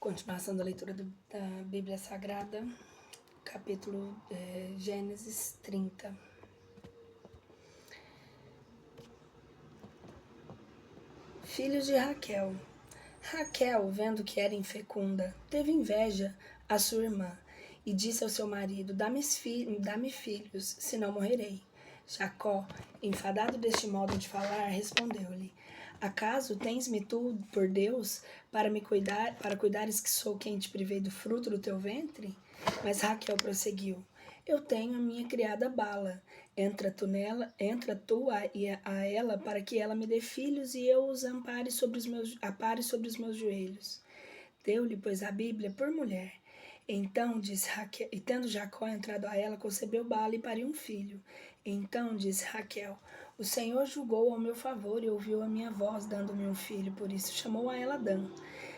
Continuação da leitura da Bíblia Sagrada, capítulo Gênesis 30. Filhos de Raquel. Raquel, vendo que era infecunda, teve inveja à sua irmã e disse ao seu marido: Dá-me filhos, senão morrerei. Jacó, enfadado deste modo de falar, respondeu-lhe: Acaso tens-me tu por Deus para cuidares que sou quem te privei do fruto do teu ventre? Mas Raquel prosseguiu: Eu tenho a minha criada Bala. Entra tu a ela para que ela me dê filhos e eu os apare sobre os meus joelhos. Deu-lhe, pois, a Bíblia por mulher. Então disse Raquel, e tendo Jacó entrado a ela, concebeu Bala e pariu um filho. Então disse Raquel: O Senhor julgou ao meu favor e ouviu a minha voz, dando-me um filho, por isso chamou a ela Dan.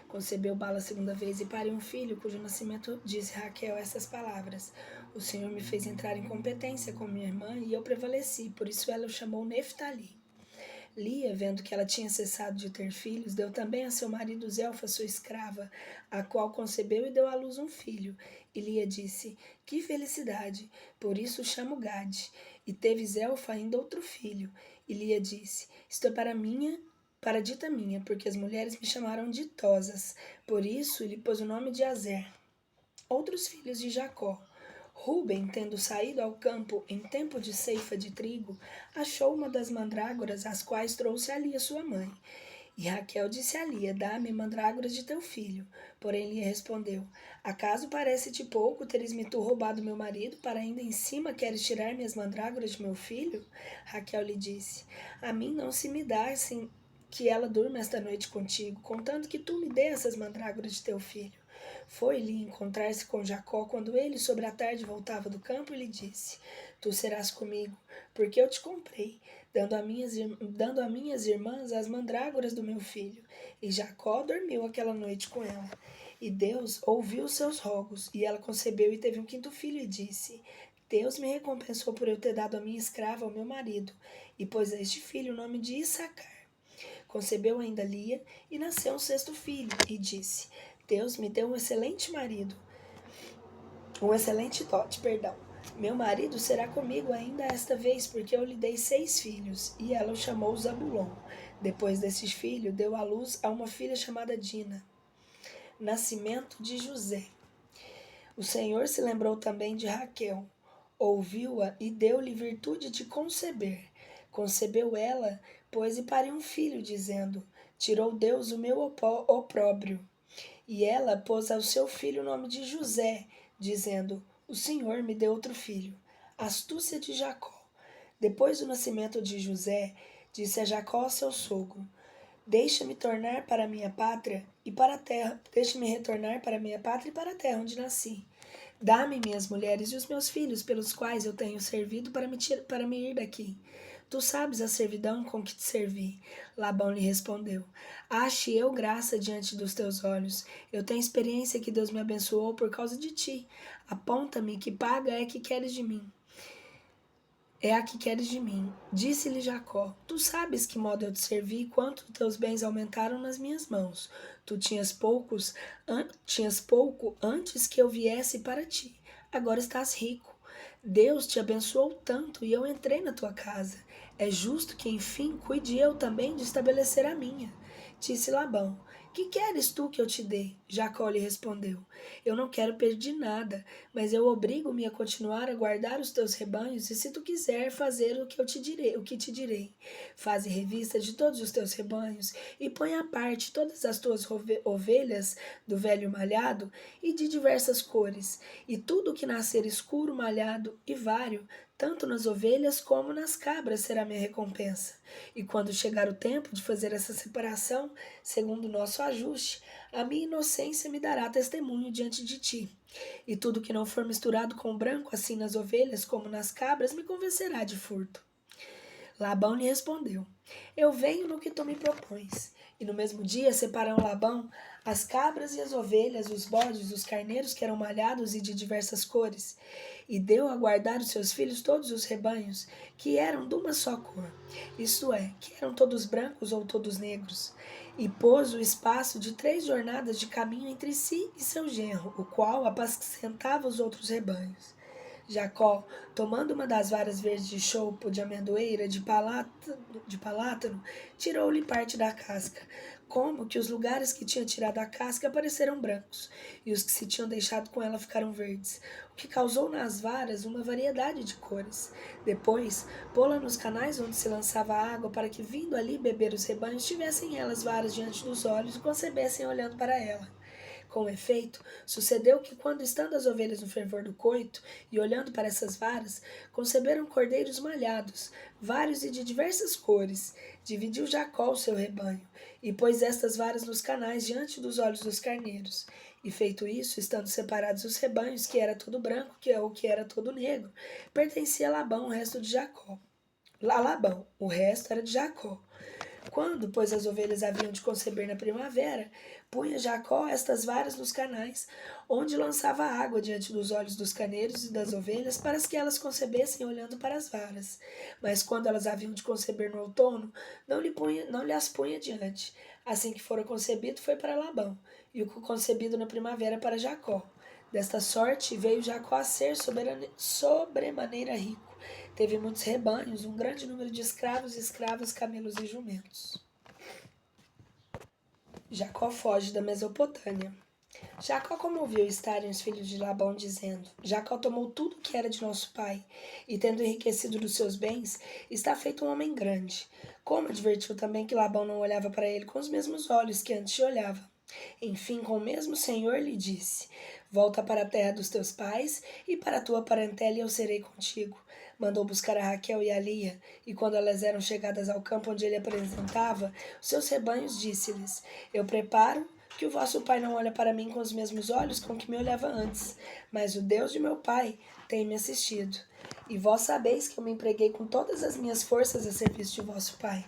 Concebeu Bala a segunda vez e pariu um filho, cujo nascimento disse Raquel essas palavras: O Senhor me fez entrar em competência com minha irmã e eu prevaleci, por isso ela o chamou Neftali. Lia, vendo que ela tinha cessado de ter filhos, deu também a seu marido Zelfa, sua escrava, a qual concebeu e deu à luz um filho. E Lia disse: Que felicidade! Por isso o chamo Gade. E teve Zelfa ainda outro filho. E Lia disse: Isto é para dita minha, porque as mulheres me chamaram ditosas. Por isso lhe pôs o nome de Azer. Outros filhos de Jacó. Ruben, tendo saído ao campo em tempo de ceifa de trigo, achou uma das mandrágoras, as quais trouxe a Lia sua mãe. E Raquel disse a Lia: Dá-me mandrágoras de teu filho. Porém Lia respondeu: Acaso parece-te pouco teres-me tu roubado meu marido, para ainda em cima queres tirar-me as mandrágoras de meu filho? Raquel lhe disse: A mim não se me dá assim que ela durma esta noite contigo, contando que tu me dê essas mandrágoras de teu filho. Foi-lhe encontrar-se com Jacó quando ele, sobre a tarde, voltava do campo e lhe disse: Tu serás comigo, porque eu te comprei, dando a minhas irmãs as mandrágoras do meu filho. E Jacó dormiu aquela noite com ela. E Deus ouviu os seus rogos, e ela concebeu e teve um quinto filho, e disse: Deus me recompensou por eu ter dado a minha escrava ao meu marido, e pôs a este filho o nome de Issacar. Concebeu ainda Lia, e nasceu um sexto filho, e disse: Deus me deu um excelente dote. Meu marido será comigo ainda esta vez, porque eu lhe dei 6 filhos. E ela o chamou Zabulon. Depois desses filhos, deu à luz a uma filha chamada Dina. Nascimento de José. O Senhor se lembrou também de Raquel. Ouviu-a e deu-lhe virtude de conceber. Concebeu ela, pois, e pariu um filho, dizendo: Tirou Deus o meu opróbrio. E ela pôs ao seu filho o nome de José, dizendo: O Senhor me deu outro filho. Astúcia de Jacó. Depois do nascimento de José, disse a Jacó, seu sogro: Deixa-me tornar para a minha pátria e para a terra. Deixa-me retornar para a minha pátria e para a terra onde nasci. Dá-me minhas mulheres e os meus filhos, pelos quais eu tenho servido para me ir daqui. Tu sabes a servidão com que te servi. Labão lhe respondeu: Ache eu graça diante dos teus olhos. Eu tenho experiência que Deus me abençoou por causa de ti. Aponta-me que paga é que queres de mim. É a que queres de mim. Disse-lhe Jacó: Tu sabes que modo eu te servi e quanto teus bens aumentaram nas minhas mãos. Tu tinhas pouco antes que eu viesse para ti. Agora estás rico. Deus te abençoou tanto e eu entrei na tua casa. É justo que, enfim, cuide eu também de estabelecer a minha. Disse Labão: Que queres tu que eu te dê? Jacó lhe respondeu: Eu não quero pedir nada, mas eu obrigo-me a continuar a guardar os teus rebanhos, e se tu quiser fazer o que te direi. Faze revista de todos os teus rebanhos, e põe à parte todas as tuas ovelhas do velho malhado e de diversas cores, e tudo que nascer escuro, malhado e vário, tanto nas ovelhas como nas cabras será minha recompensa. E quando chegar o tempo de fazer essa separação, segundo o nosso ajuste, a minha inocência me dará testemunho diante de ti. E tudo que não for misturado com branco, assim nas ovelhas como nas cabras, me convencerá de furto. Labão lhe respondeu: Eu venho no que tu me propões. E no mesmo dia separou Labão as cabras e as ovelhas, os bodes, os carneiros que eram malhados e de diversas cores, e deu a guardar os seus filhos todos os rebanhos, que eram de uma só cor, isto é, que eram todos brancos ou todos negros, e pôs o espaço de 3 jornadas de caminho entre si e seu genro, o qual apacentava os outros rebanhos. Jacó, tomando uma das varas verdes de choupo, de amendoeira, de palátano, tirou-lhe parte da casca, como que os lugares que tinha tirado a casca apareceram brancos, e os que se tinham deixado com ela ficaram verdes, o que causou nas varas uma variedade de cores. Depois, pô-la nos canais onde se lançava a água, para que, vindo ali beber os rebanhos, tivessem elas varas diante dos olhos e concebessem olhando para ela. Com efeito, sucedeu que, quando estando as ovelhas no fervor do coito, e olhando para essas varas, conceberam cordeiros malhados, vários e de diversas cores. Dividiu Jacó o seu rebanho, e pôs estas varas nos canais diante dos olhos dos carneiros. E feito isso, estando separados os rebanhos, que era todo branco, que é o que era todo negro, pertencia a Labão o resto de Jacó. A Labão, o resto era de Jacó. Quando, pois, as ovelhas haviam de conceber na primavera, punha Jacó estas varas nos canais, onde lançava água diante dos olhos dos carneiros e das ovelhas, para que elas concebessem olhando para as varas. Mas quando elas haviam de conceber no outono, não lhe as punha diante. Assim que fora concebido, foi para Labão, e o concebido na primavera para Jacó. Desta sorte veio Jacó a ser sobremaneira rico. Teve muitos rebanhos, um grande número de escravos, escravas, camelos e jumentos. Jacó foge da Mesopotâmia. Jacó comoveu estarem os filhos de Labão, dizendo: Jacó tomou tudo que era de nosso pai, e tendo enriquecido dos seus bens, está feito um homem grande. Como advertiu também que Labão não olhava para ele com os mesmos olhos que antes olhava. Enfim, com o mesmo Senhor lhe disse: Volta para a terra dos teus pais, e para a tua parentela eu serei contigo. Mandou buscar a Raquel e a Lia, e quando elas eram chegadas ao campo onde ele apresentava os seus rebanhos, disse-lhes: Eu preparo que o vosso pai não olha para mim com os mesmos olhos com que me olhava antes, mas o Deus de meu pai tem me assistido. E vós sabeis que eu me empreguei com todas as minhas forças a serviço de vosso pai.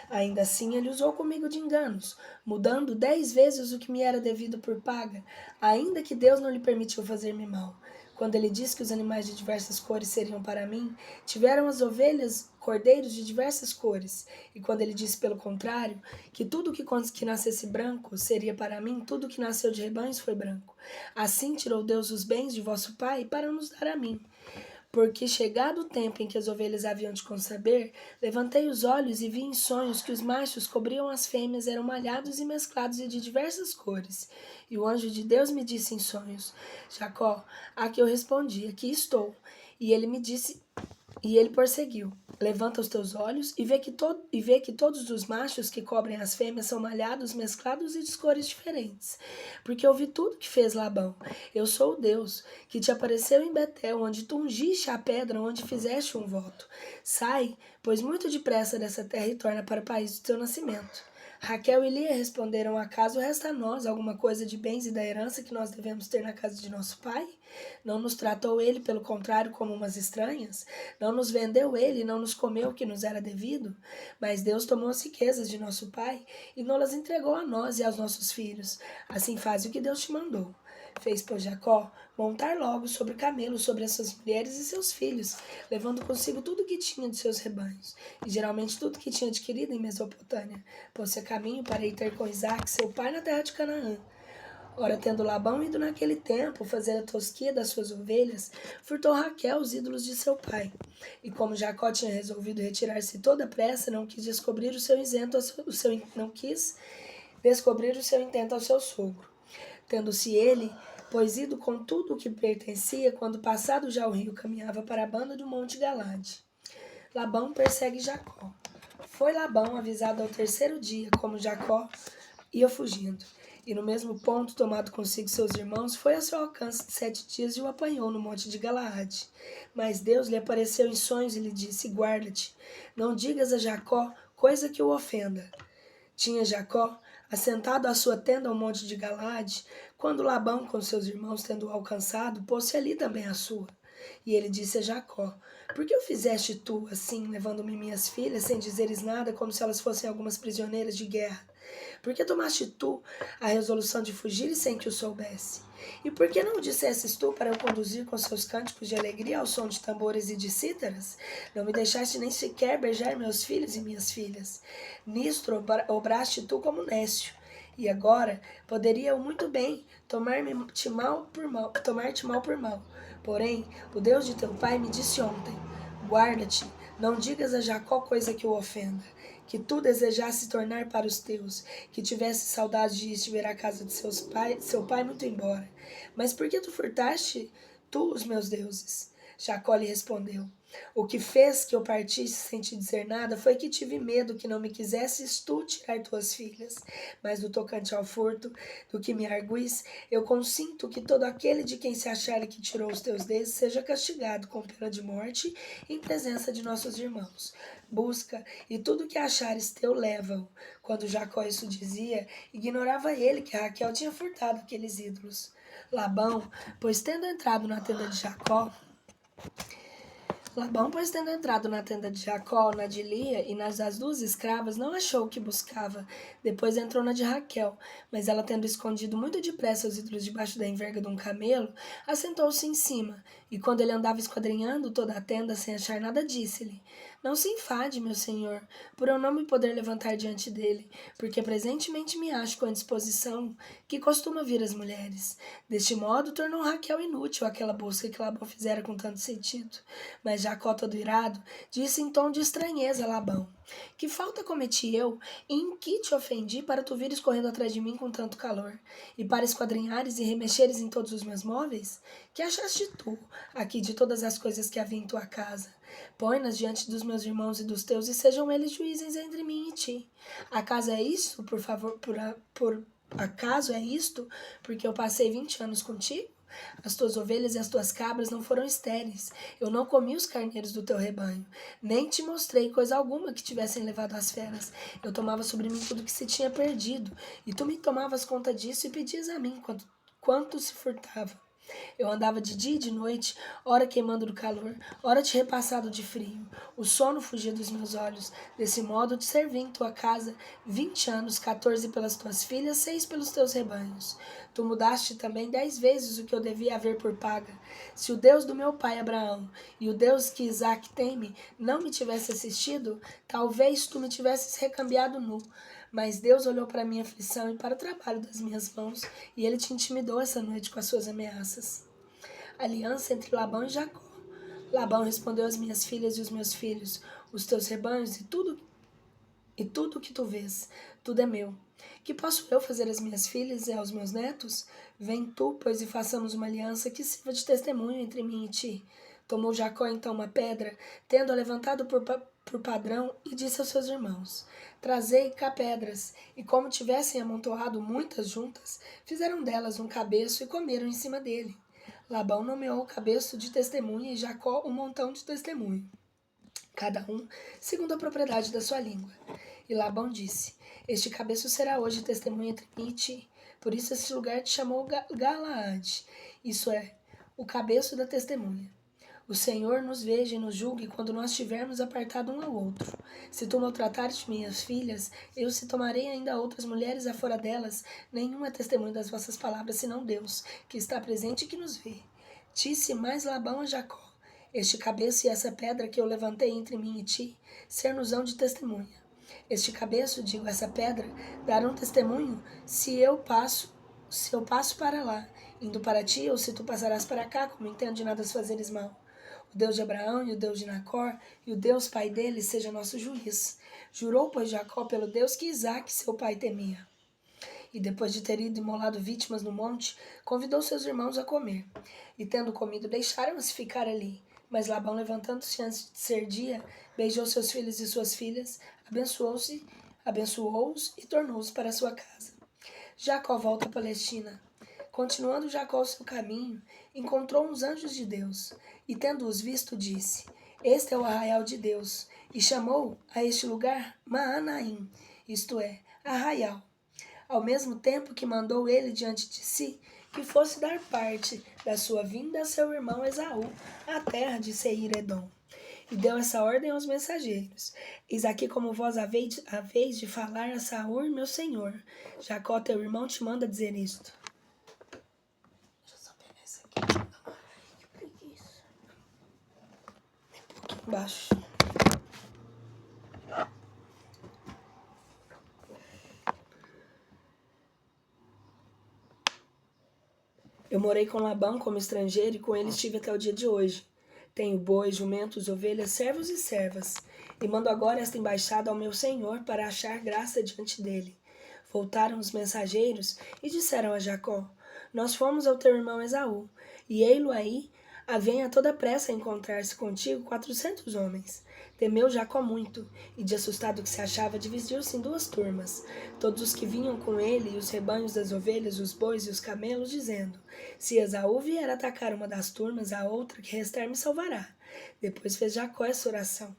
Ainda assim ele usou comigo de enganos, mudando 10 vezes o que me era devido por paga, ainda que Deus não lhe permitiu fazer-me mal. Quando ele disse que os animais de diversas cores seriam para mim, tiveram as ovelhas cordeiros de diversas cores. E quando ele disse pelo contrário, que tudo que nascesse branco seria para mim, tudo que nasceu de rebanhos foi branco. Assim tirou Deus os bens de vosso pai para nos dar a mim. Porque, chegado o tempo em que as ovelhas haviam de conceber, levantei os olhos e vi em sonhos que os machos cobriam as fêmeas, eram malhados e mesclados e de diversas cores. E o anjo de Deus me disse em sonhos: Jacó. A que eu respondi: Aqui estou. E ele prosseguiu: Levanta os teus olhos e vê que todos os machos que cobrem as fêmeas são malhados, mesclados e de cores diferentes. Porque eu vi tudo que fez Labão. Eu sou o Deus que te apareceu em Betel, onde tu ungiste a pedra, onde fizeste um voto. Sai, pois muito depressa dessa terra e torna para o país do teu nascimento. Raquel e Lia responderam: Acaso resta a nós alguma coisa de bens e da herança que nós devemos ter na casa de nosso pai? Não nos tratou ele, pelo contrário, como umas estranhas? Não nos vendeu ele, não nos comeu o que nos era devido? Mas Deus tomou as riquezas de nosso pai e não-las entregou a nós e aos nossos filhos. Assim faz o que Deus te mandou. Fez, pois, Jacó montar logo sobre o camelo, sobre as suas mulheres e seus filhos, levando consigo tudo o que tinha de seus rebanhos, e geralmente tudo que tinha adquirido em Mesopotâmia. Pôs-se a caminho para ir ter com Isaque, seu pai, na terra de Canaã. Ora, tendo Labão ido naquele tempo fazer a tosquia das suas ovelhas, furtou Raquel os ídolos de seu pai. E como Jacó tinha resolvido retirar-se toda pressa, não quis descobrir o seu intento ao seu sogro. Tendo-se ele, pois ido com tudo o que pertencia, quando passado já o rio, caminhava para a banda do monte Galade. Labão persegue Jacó. Foi Labão avisado ao 3º dia, como Jacó ia fugindo. E no mesmo ponto, tomado consigo seus irmãos, foi a seu alcance de 7 dias e o apanhou no monte de Galaade. Mas Deus lhe apareceu em sonhos e lhe disse: Guarda-te, não digas a Jacó coisa que o ofenda. Tinha Jacó assentado à sua tenda ao monte de Galaade, quando Labão, com seus irmãos, tendo-o alcançado, pôs-se ali também a sua. E ele disse a Jacó: Por que o fizeste tu assim, levando-me minhas filhas, sem dizeres nada, como se elas fossem algumas prisioneiras de guerra? Por que tomaste tu a resolução de fugir sem que o soubesse? E por que não o dissesses tu para eu conduzir com seus cânticos de alegria ao som de tambores e de cítaras? Não me deixaste nem sequer beijar meus filhos e minhas filhas. Nisto obraste tu como nécio. E agora poderia eu muito bem tomar-te mal por mal. Porém, o Deus de teu pai me disse ontem: guarda-te, não digas a Jacó coisa que o ofenda, que tu desejasse tornar para os teus, que tivesse saudade de estiver à casa de seu pai muito embora. Mas por que tu furtaste tu os meus deuses? Jacó lhe respondeu: o que fez que eu partisse sem te dizer nada foi que tive medo que não me quisesses tu tirar tuas filhas. Mas do tocante ao furto, do que me arguis, eu consinto que todo aquele de quem se achar que tirou os teus deuses seja castigado com pena de morte em presença de nossos irmãos. Busca, e tudo que achares teu leva-o. Quando Jacó isso dizia, ignorava ele que Raquel tinha furtado aqueles ídolos. Labão, pois tendo entrado na tenda de Jacó, de Jacó, na de Lia e nas das duas escravas, não achou o que buscava. Depois entrou na de Raquel, mas ela, tendo escondido muito depressa os ídolos debaixo da enverga de um camelo, assentou-se em cima, e quando ele andava esquadrinhando toda a tenda sem achar nada, disse-lhe: não se enfade, meu senhor, por eu não me poder levantar diante dele, porque presentemente me acho com a disposição que costuma vir às mulheres. Deste modo, tornou Raquel inútil aquela busca que Labão fizera com tanto sentido. Mas Jacó, todo irado, disse em tom de estranheza a Labão: que falta cometi eu, e em que te ofendi para tu vires correndo atrás de mim com tanto calor, e para esquadrinhares e remexeres em todos os meus móveis? Que achaste tu aqui de todas as coisas que havia em tua casa? Põe-nas diante dos meus irmãos e dos teus, e sejam eles juízes entre mim e ti. Acaso é isto, acaso é isto, porque eu passei 20 anos contigo? As tuas ovelhas e as tuas cabras não foram estéreis. Eu não comi os carneiros do teu rebanho, nem te mostrei coisa alguma que tivessem levado as feras. Eu tomava sobre mim tudo que se tinha perdido, e tu me tomavas conta disso e pedias a mim quanto se furtava. Eu andava de dia e de noite, ora queimando do calor, ora te repassado de frio. O sono fugia dos meus olhos. Desse modo te servi em tua casa 20 anos, 14 pelas tuas filhas, 6 pelos teus rebanhos. Tu mudaste também 10 vezes o que eu devia haver por paga. Se o Deus do meu pai Abraão e o Deus que Isaque teme não me tivesse assistido, talvez tu me tivesses recambiado nu. Mas Deus olhou para a minha aflição e para o trabalho das minhas mãos, e ele te intimidou essa noite com as suas ameaças. Aliança entre Labão e Jacó. Labão respondeu às minhas filhas e os meus filhos: os teus rebanhos e tudo que tu vês, tudo é meu. Que posso eu fazer às minhas filhas e aos meus netos? Vem tu, pois, e façamos uma aliança que sirva de testemunho entre mim e ti. Tomou Jacó então uma pedra, tendo-a levantado por padrão, e disse aos seus irmãos: trazei cá pedras. E como tivessem amontoado muitas juntas, fizeram delas um cabeço e comeram em cima dele. Labão nomeou o cabeço de testemunha e Jacó um montão de testemunho, cada um segundo a propriedade da sua língua. E Labão disse: este cabeço será hoje testemunha entre mim e ti. Por isso esse lugar te chamou Galaade, isso é, o cabeço da testemunha. O Senhor nos veja e nos julgue quando nós estivermos apartado um ao outro. Se tu maltratares minhas filhas, eu se tomarei ainda outras mulheres afora delas, nenhuma é testemunha das vossas palavras, senão Deus, que está presente e que nos vê. Disse mais Labão a Jacó: este cabeço e essa pedra que eu levantei entre mim e ti, ser-nos-ão de testemunha. Este cabeço, digo, essa pedra, darão testemunho se eu passo para lá, indo para ti, ou se tu passarás para cá, como entendo de nada fazeres mal. O Deus de Abraão e o Deus de Nacor e o Deus pai dele seja nosso juiz. Jurou, pois, Jacó pelo Deus que Isaque, seu pai, temia. E depois de ter ido imolado vítimas no monte, convidou seus irmãos a comer. E tendo comido, deixaram-se ficar ali. Mas Labão, levantando-se antes de ser dia, beijou seus filhos e suas filhas, abençoou-os e tornou-os para sua casa. Jacó volta à Palestina. Continuando Jacó o seu caminho, encontrou uns anjos de Deus, e tendo-os visto, disse: este é o arraial de Deus, e chamou a este lugar Maanaim, isto é, arraial. Ao mesmo tempo que mandou ele diante de si que fosse dar parte da sua vinda a seu irmão Esaú, à terra de Seir Edom. e deu essa ordem aos mensageiros: Eis aqui como vós haveis de falar a Saúl, meu senhor. Jacó, teu irmão, te manda dizer isto. Deixa eu só pegar isso aqui. Ai, que preguiça. Um pouquinho embaixo. Eu morei com Labão como estrangeiro e com ele estive até o dia de hoje. Tenho bois, jumentos, ovelhas, servos e servas. E mando agora esta embaixada ao meu senhor para achar graça diante dele. Voltaram os mensageiros e disseram a Jacó: Nós fomos ao teu irmão Esaú, e ei-lo aí, vem a toda pressa a encontrar-se contigo 400 homens. Temeu Jacó muito, e de assustado que se achava, dividiu-se em 2 turmas, todos os que vinham com ele, e os rebanhos das ovelhas, os bois e os camelos, dizendo: Se Esaú vier atacar uma das turmas, a outra que restar me salvará. Depois fez Jacó essa oração: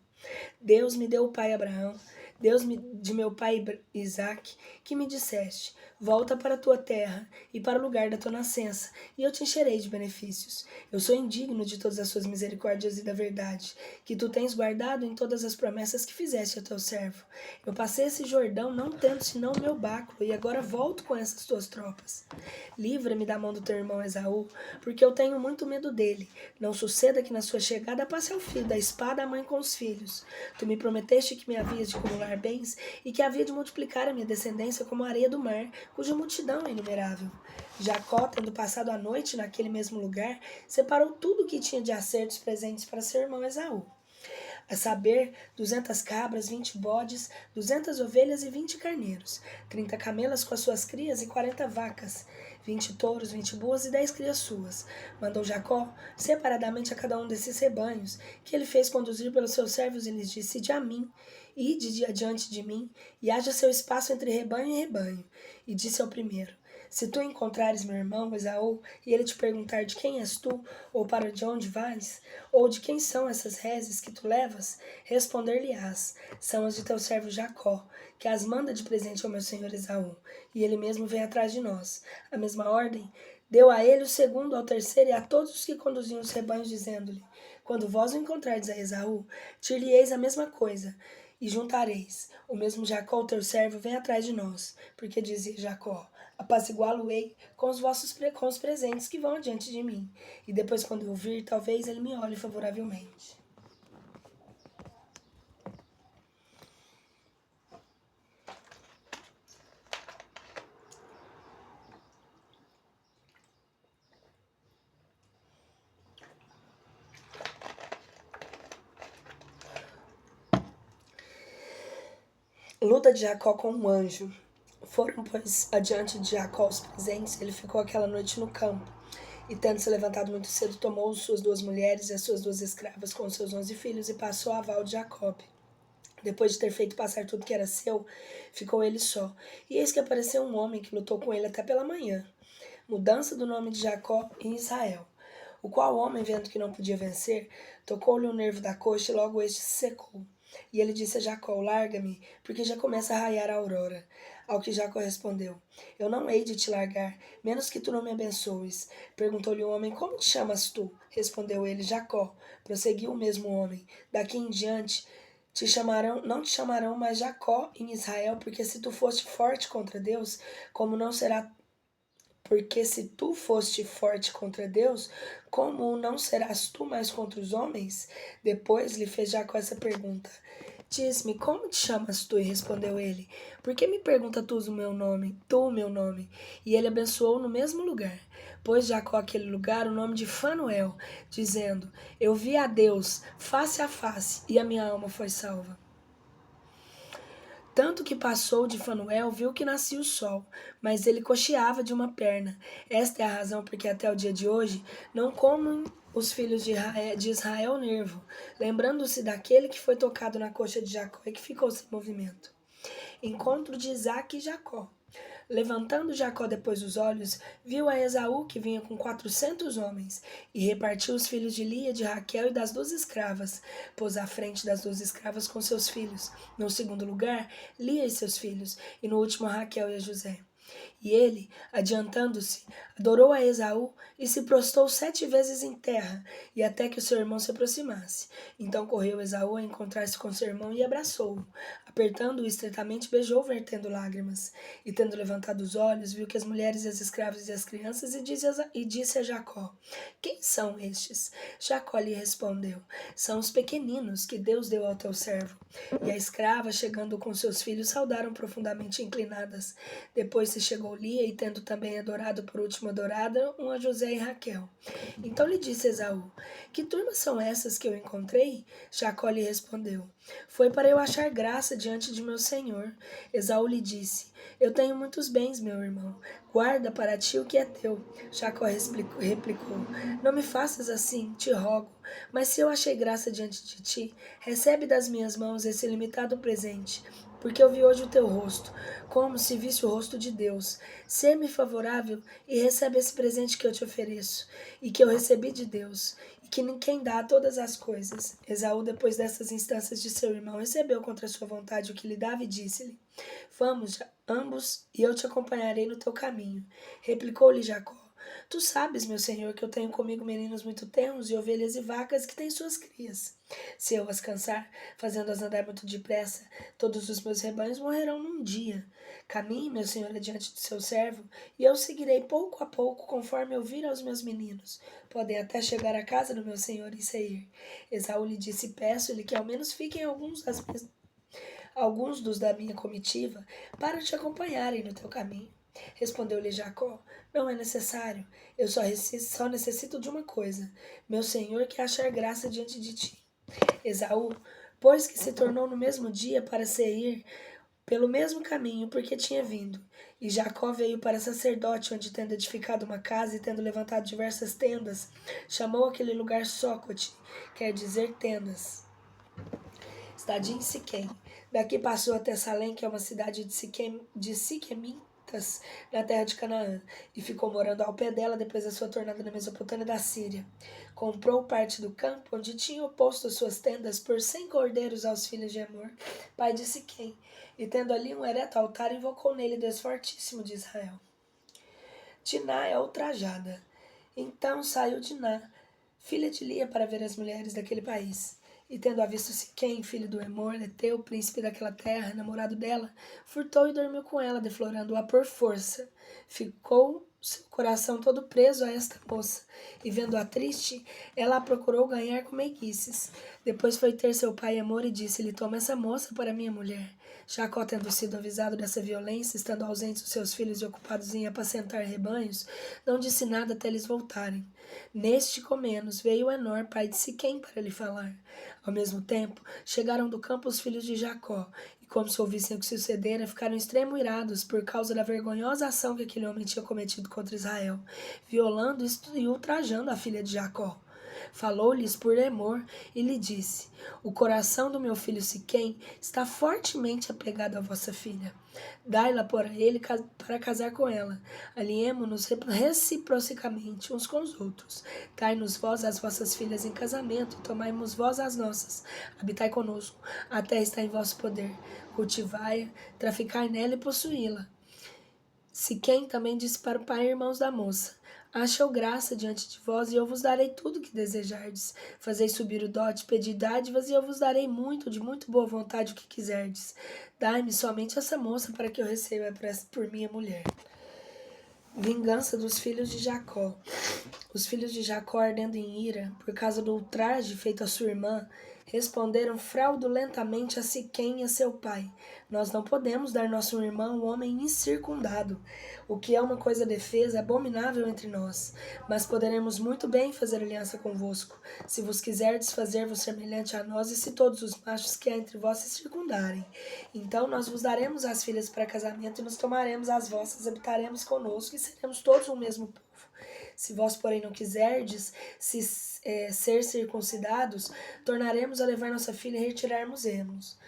Deus me deu o pai Abraão, Deus de meu pai Isaque, que me disseste: Volta para a tua terra e para o lugar da tua nascença, e eu te encherei de benefícios. Eu sou indigno de todas as suas misericórdias e da verdade, que tu tens guardado em todas as promessas que fizeste ao teu servo. Eu passei esse Jordão não tendo senão o meu báculo, e agora volto com essas tuas tropas. Livra-me da mão do teu irmão Esaú, porque eu tenho muito medo dele. Não suceda que na sua chegada passe ao filho da espada a mãe com os filhos. Tu me prometeste que me havias de acumular bens e que havia de multiplicar a minha descendência como a areia do mar, cuja multidão é inumerável. Jacó, tendo passado a noite naquele mesmo lugar, separou tudo o que tinha de acertos presentes para seu irmão Esaú. A saber, 200 cabras, 20 bodes, 200 ovelhas e 20 carneiros, 30 camelas com as suas crias e 40 vacas, 20 touros, 20 boas e 10 crias suas. Mandou Jacó separadamente a cada um desses rebanhos, que ele fez conduzir pelos seus servos, e lhes disse: Ide a mim, ide adiante de mim, e haja seu espaço entre rebanho e rebanho. E disse ao primeiro: Se tu encontrares meu irmão Esaú, e ele te perguntar de quem és tu, ou para de onde vais, ou de quem são essas reses que tu levas, responder-lhe-ás: São as de teu servo Jacó, que as manda de presente ao meu senhor Esaú, e ele mesmo vem atrás de nós. A mesma ordem deu a ele o segundo, ao terceiro e a todos os que conduziam os rebanhos, dizendo-lhe: Quando vós o encontrardes a Esaú, dir-lhe-eis a mesma coisa, e juntareis. O mesmo Jacó, o teu servo, vem atrás de nós, porque dizia Jacó: Apaciguá-lo-ei com os presentes que vão adiante de mim, e depois, quando eu vir, talvez ele me olhe favoravelmente. Luta de Jacó com um anjo. Foram, pois, adiante de Jacó os presentes, ele ficou aquela noite no campo. E tendo se levantado muito cedo, tomou suas 2 mulheres e as suas 2 escravas com os seus 11 filhos e passou a val de Jacob. Depois de ter feito passar tudo que era seu, ficou ele só. E eis que apareceu um homem que lutou com ele até pela manhã. Mudança do nome de Jacó em Israel. O qual homem, vendo que não podia vencer, tocou-lhe o nervo da coxa e logo este se secou. E ele disse a Jacó: Larga-me, porque já começa a raiar a aurora. Ao que Jacó respondeu: Eu não hei de te largar, menos que tu não me abençoes. Perguntou-lhe o homem: Como te chamas tu? Respondeu ele: Jacó. Prosseguiu o mesmo homem: Daqui em diante não te chamarão mais Jacó em Israel, porque se tu foste forte contra Deus, como não será porque se tu foste forte contra Deus, como não serás tu mais contra os homens? Depois lhe fez Jacó essa pergunta: Diz-me, como te chamas tu? E respondeu ele: Por que me pergunta tu o meu nome? E ele abençoou no mesmo lugar. Pôs Jacó aquele lugar o nome de Fanuel, dizendo: Eu vi a Deus face a face, e a minha alma foi salva. Tanto que passou de Fanuel, viu que nascia o sol, mas ele coxeava de uma perna. Esta é a razão porque até o dia de hoje não comem os filhos de Israel nervo, lembrando-se daquele que foi tocado na coxa de Jacó e que ficou sem movimento. Encontro de Isaque e Jacó. Levantando Jacó depois os olhos, viu a Esaú que vinha com 400 homens, e repartiu os filhos de Lia, de Raquel e das 2 escravas. Pôs à frente das 2 escravas com seus filhos. No segundo lugar, Lia e seus filhos, e no último Raquel e a José. E ele, adiantando-se, adorou a Esaú e se prostrou 7 vezes em terra, e até que o seu irmão se aproximasse. Então correu Esaú a encontrar-se com seu irmão e abraçou-o. Apertando-o estreitamente, beijou, vertendo lágrimas. E tendo levantado os olhos, viu que as mulheres e as escravas e as crianças, e disse a Jacó: Quem são estes? Jacó lhe respondeu: São os pequeninos que Deus deu ao teu servo. E a escrava, chegando com seus filhos, saudaram profundamente inclinadas. Depois se chegou Lia, e tendo também adorado por último adorada, a José e Raquel. Então lhe disse Esaú: Que turmas são essas que eu encontrei? Jacó lhe respondeu: Foi para eu achar graça diante de meu senhor. Esaú lhe disse: Eu tenho muitos bens, meu irmão. Guarda para ti o que é teu. Jacó replicou: Não me faças assim, te rogo. Mas se eu achei graça diante de ti, recebe das minhas mãos esse limitado presente, porque eu vi hoje o teu rosto, como se visse o rosto de Deus. Ser-me favorável e recebe esse presente que eu te ofereço, e que eu recebi de Deus, e que ninguém dá a todas as coisas. Esaú, depois dessas instâncias de seu irmão, recebeu contra sua vontade o que lhe dava e disse-lhe: Vamos, ambos, e eu te acompanharei no teu caminho. Replicou-lhe Jacó: Tu sabes, meu senhor, que eu tenho comigo meninos muito tenros e ovelhas e vacas que têm suas crias. Se eu as cansar, fazendo-as andar muito depressa, todos os meus rebanhos morrerão num dia. Caminhe, meu senhor, adiante do seu servo, e eu seguirei pouco a pouco, conforme eu vir aos meus meninos. Podem até chegar à casa do meu senhor e sair. Esaú lhe disse: Peço-lhe que ao menos fiquem alguns dos da minha comitiva para te acompanharem no teu caminho. Respondeu-lhe Jacó: Não é necessário. Eu só necessito de uma coisa. Meu senhor quer achar graça diante de ti. Esaú, pois que se tornou no mesmo dia para sair pelo mesmo caminho porque tinha vindo. E Jacó veio para sacerdote, onde, tendo edificado uma casa e tendo levantado diversas tendas, chamou aquele lugar Socote, quer dizer tendas. Cidade em Siquém. Daqui passou até Salém, que é uma cidade de Siquemitas, na terra de Canaã, e ficou morando ao pé dela depois da sua tornada na Mesopotâmia da Síria. Comprou parte do campo, onde tinha posto suas tendas, por 100 cordeiros aos filhos de Amor, pai de Siquém, e tendo ali um ereto altar, invocou nele Deus Fortíssimo de Israel. Diná é ultrajada. Então saiu Diná, filha de Lia, para ver as mulheres daquele país. E tendo visto Siquém, filho do Emor, Eteu, príncipe daquela terra, namorado dela, furtou e dormiu com ela, deflorando-a por força. Ficou seu coração todo preso a esta moça, e vendo-a triste, ela a procurou ganhar com meiguices. Depois foi ter seu pai Emor e disse-lhe: Toma essa moça para minha mulher. Jacó, tendo sido avisado dessa violência, estando ausentes os seus filhos e ocupados em apacentar rebanhos, não disse nada até eles voltarem. Neste comenos veio Enor, pai de Siquém, para lhe falar. Ao mesmo tempo, chegaram do campo os filhos de Jacó, e como se ouvissem o que sucedera, ficaram extremo irados por causa da vergonhosa ação que aquele homem tinha cometido contra Israel, violando e ultrajando a filha de Jacó. Falou-lhes por Emor e lhe disse: O coração do meu filho Siquém está fortemente apegado à vossa filha. Dai-la por ele para casar com ela. Aliemo-nos reciprocamente uns com os outros. Dai-nos vós as vossas filhas em casamento, e tomai-nos vós as nossas. Habitai conosco, até está em vosso poder. Cultivai-a, traficai nela e possuí-la. Siquém também disse para o pai e irmãos da moça: Achou graça diante de vós, e eu vos darei tudo o que desejardes. Fazei subir o dote, pedi dádivas, e eu vos darei muito, de muito boa vontade, o que quiserdes. Dai-me somente essa moça, para que eu receba por minha mulher. Vingança dos filhos de Jacó. Os filhos de Jacó, ardendo em ira, por causa do ultraje feito à sua irmã, responderam fraudulentamente a Siquém e a seu pai: Nós não podemos dar nosso irmão um homem incircundado, o que é uma coisa defesa abominável entre nós. Mas poderemos muito bem fazer aliança convosco, se vos quiserdes fazer-vos semelhante a nós, e se todos os machos que há entre vós se circundarem. Então nós vos daremos as filhas para casamento, e nos tomaremos as vossas, habitaremos conosco, e seremos todos um mesmo povo. Se vós, porém, não quiserdes ser circuncidados, tornaremos a levar nossa filha e retirarmos-nos.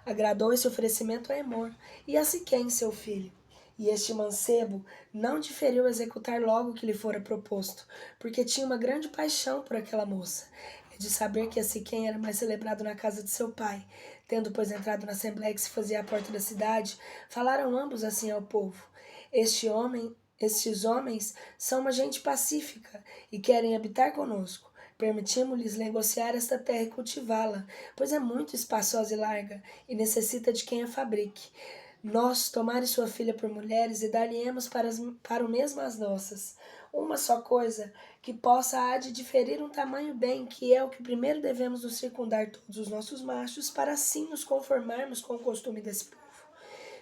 Agradou esse oferecimento a Emor e a Siquém, seu filho. E este mancebo não diferiu executar logo o que lhe fora proposto, porque tinha uma grande paixão por aquela moça. É de saber que a Siquém era mais celebrado na casa de seu pai. Tendo, pois, entrado na assembléia que se fazia à porta da cidade, falaram ambos assim ao povo: Estes homens são uma gente pacífica e querem habitar conosco. Permitimos-lhes negociar esta terra e cultivá-la, pois é muito espaçosa e larga, e necessita de quem a fabrique. Nós tomare sua filha por mulheres e dar-lhe-emos para o mesmo as nossas. Uma só coisa, que possa há de diferir um tamanho bem, que é o que primeiro devemos nos circundar todos os nossos machos, para assim nos conformarmos com o costume desse povo.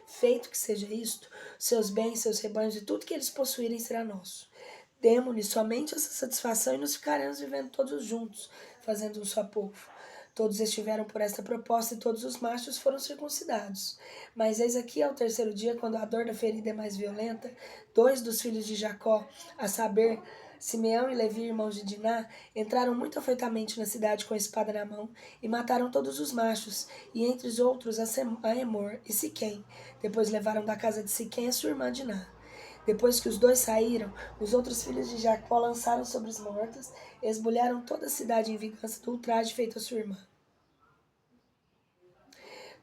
Feito que seja isto, seus bens, seus rebanhos e tudo que eles possuírem será nosso. Demo-lhes somente essa satisfação e nos ficaremos vivendo todos juntos, fazendo um só povo. Todos estiveram por esta proposta e todos os machos foram circuncidados. Mas eis aqui ao terceiro dia, quando a dor da ferida é mais violenta, dois dos filhos de Jacó, a saber, Simeão e Levi, irmãos de Diná, entraram muito afoitamente na cidade com a espada na mão e mataram todos os machos, e entre os outros a Emor e Siquém. Depois levaram da casa de Siquém a sua irmã Diná. Depois que os dois saíram, os outros filhos de Jacó lançaram sobre os mortos, esbulharam toda a cidade em vingança do ultraje feito à sua irmã.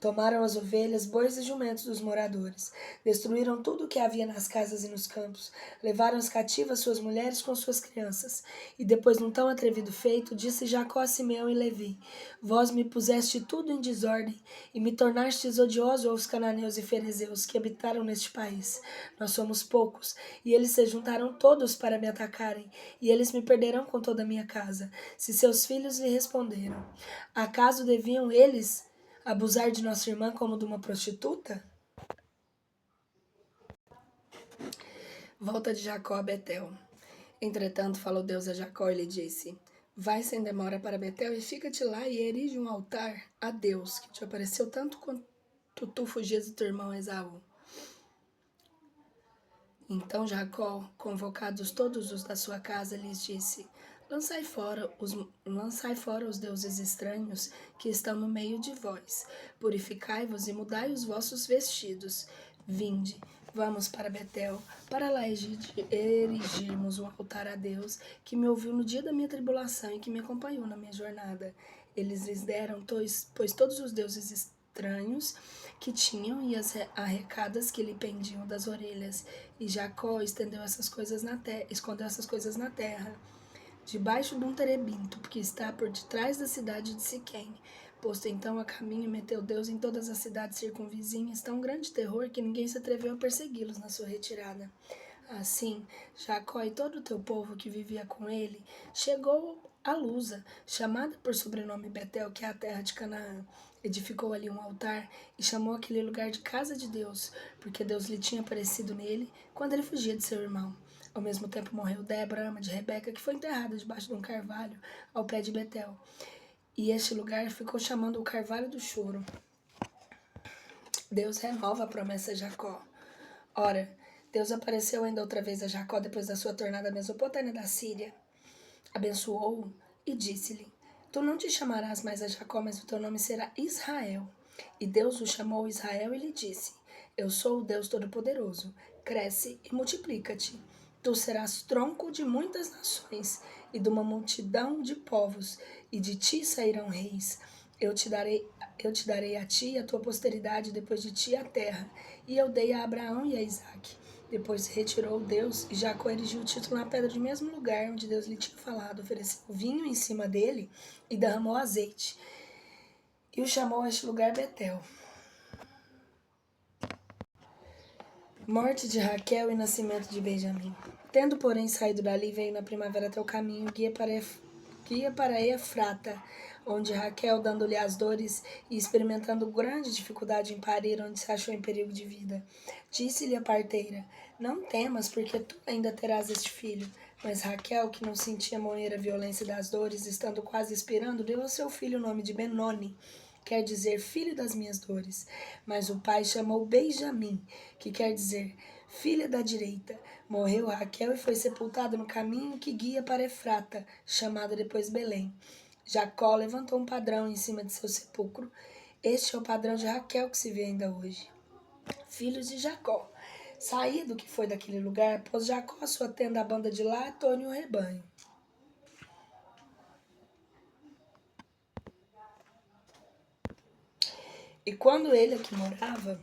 Tomaram as ovelhas, bois e jumentos dos moradores. Destruíram tudo o que havia nas casas e nos campos. Levaram as cativas suas mulheres com suas crianças. E depois de um tão atrevido feito, disse Jacó a Simeão e Levi: Vós me puseste tudo em desordem, e me tornastes odioso aos cananeus e ferezeus que habitaram neste país. Nós somos poucos, e eles se juntaram todos para me atacarem, e eles me perderão com toda a minha casa. Se seus filhos lhe responderam: Acaso deviam eles abusar de nossa irmã como de uma prostituta? Volta de Jacó a Betel. Entretanto, falou Deus a Jacó e lhe disse: Vai sem demora para Betel e fica-te lá e erige um altar a Deus, que te apareceu tanto quanto tu fugias do teu irmão Esaú. Então Jacó, convocados todos os da sua casa, lhes disse: Lançai fora os deuses estranhos que estão no meio de vós. Purificai-vos e mudai os vossos vestidos. Vinde, vamos para Betel, para lá erigirmos um altar a Deus, que me ouviu no dia da minha tribulação e que me acompanhou na minha jornada. Eles lhes deram, pois todos os deuses estranhos que tinham e as arrecadas que lhe pendiam das orelhas. E Jacó escondeu essas coisas na terra, debaixo de um terebinto, que está por detrás da cidade de Siquém. Posto então a caminho, meteu Deus em todas as cidades circunvizinhas tão grande terror que ninguém se atreveu a persegui-los na sua retirada. Assim, Jacó e todo o teu povo que vivia com ele chegou a Luza, chamada por sobrenome Betel, que é a terra de Canaã. Edificou ali um altar e chamou aquele lugar de casa de Deus, porque Deus lhe tinha aparecido nele quando ele fugia de seu irmão. Ao mesmo tempo morreu Débora, ama de Rebeca, que foi enterrada debaixo de um carvalho ao pé de Betel. E este lugar ficou chamando o Carvalho do Choro. Deus renova a promessa a Jacó. Ora, Deus apareceu ainda outra vez a Jacó depois da sua tornada à Mesopotâmia da Síria. Abençoou-o e disse-lhe: Tu não te chamarás mais a Jacó, mas o teu nome será Israel. E Deus o chamou Israel e lhe disse: Eu sou o Deus Todo-Poderoso. Cresce e multiplica-te. Tu serás tronco de muitas nações e de uma multidão de povos, e de ti sairão reis. Eu te darei a ti e a tua posteridade depois de ti a terra. E eu dei a Abraão e a Isaque. Depois se retirou Deus e Jacó erigiu o título na pedra do mesmo lugar onde Deus lhe tinha falado, ofereceu vinho em cima dele e derramou azeite. E o chamou a este lugar Betel. Morte de Raquel e nascimento de Benjamim. Tendo, porém, saído dali, veio na primavera até o caminho, guia para Efrata, onde Raquel, dando-lhe as dores e experimentando grande dificuldade em parir, onde se achou em perigo de vida, disse-lhe a parteira: Não temas, porque tu ainda terás este filho. Mas Raquel, que não sentia moer a violência das dores, estando quase expirando, deu ao seu filho o nome de Benoni, quer dizer filho das minhas dores. Mas o pai chamou Benjamim, que quer dizer filha da direita. Morreu Raquel e foi sepultada no caminho que guia para Efrata, chamada depois Belém. Jacó levantou um padrão em cima de seu sepulcro. Este é o padrão de Raquel que se vê ainda hoje. Filhos de Jacó. Saído que foi daquele lugar, pôs Jacó a sua tenda à banda de lá, Antônio o rebanho. E quando ele aqui morava,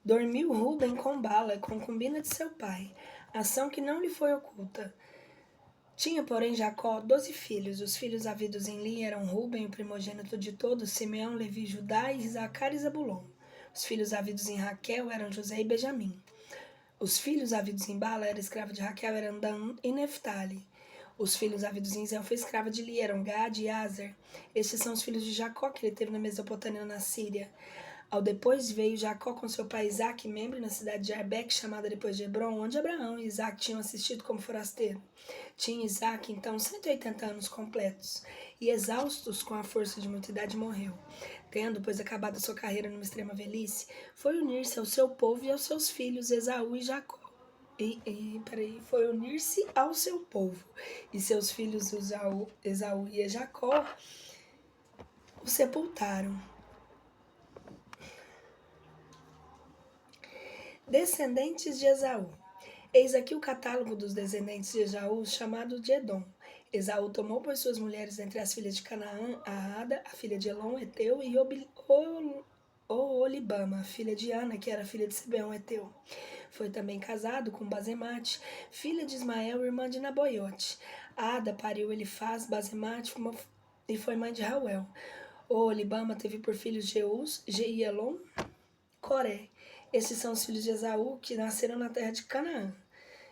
Dormiu Ruben com Bala, concubina de seu pai, ação que não lhe foi oculta. Tinha, porém, Jacó 12 filhos. Os filhos havidos em Lia eram Ruben, o primogênito de todos, Simeão, Levi, Judá, Isacar e Zabulon. Os filhos havidos em Raquel eram José e Benjamim. Os filhos havidos em Bala, era escrava de Raquel, eram Dan e Neftali. Os filhos havidos em Zelfa, escrava de Lia, eram Gad e Azer. Estes são os filhos de Jacó, que ele teve na Mesopotâmia, na Síria. Ao depois veio Jacó com seu pai Isaque, membro na cidade de Arbeque, chamada depois de Hebron, onde Abraão e Isaque tinham assistido como forasteiro. Tinha Isaque, então, 180 anos completos, e exaustos com a força de muita idade, morreu. Tendo, pois, acabado sua carreira numa extrema velhice, foi unir-se ao seu povo e aos seus filhos Esaú e Jacó. Foi unir-se ao seu povo, e seus filhos Esaú e Jacó o sepultaram. Descendentes de Esaú. Eis aqui o catálogo dos descendentes de Esaú, chamado de Edom. Esaú tomou por suas mulheres entre as filhas de Canaã, a Ada, a filha de Elon, Eteu, e Oholibama, filha de Ana, que era filha de Sibeão, Eteu. Foi também casado com Basemate, filha de Ismael, irmã de Naboiote. A Ada pariu Elifaz, Basemate, e foi mãe de Rauel. Oholibama teve por filhos Jeus, Jeielon, Coré. Estes são os filhos de Esaú, que nasceram na terra de Canaã.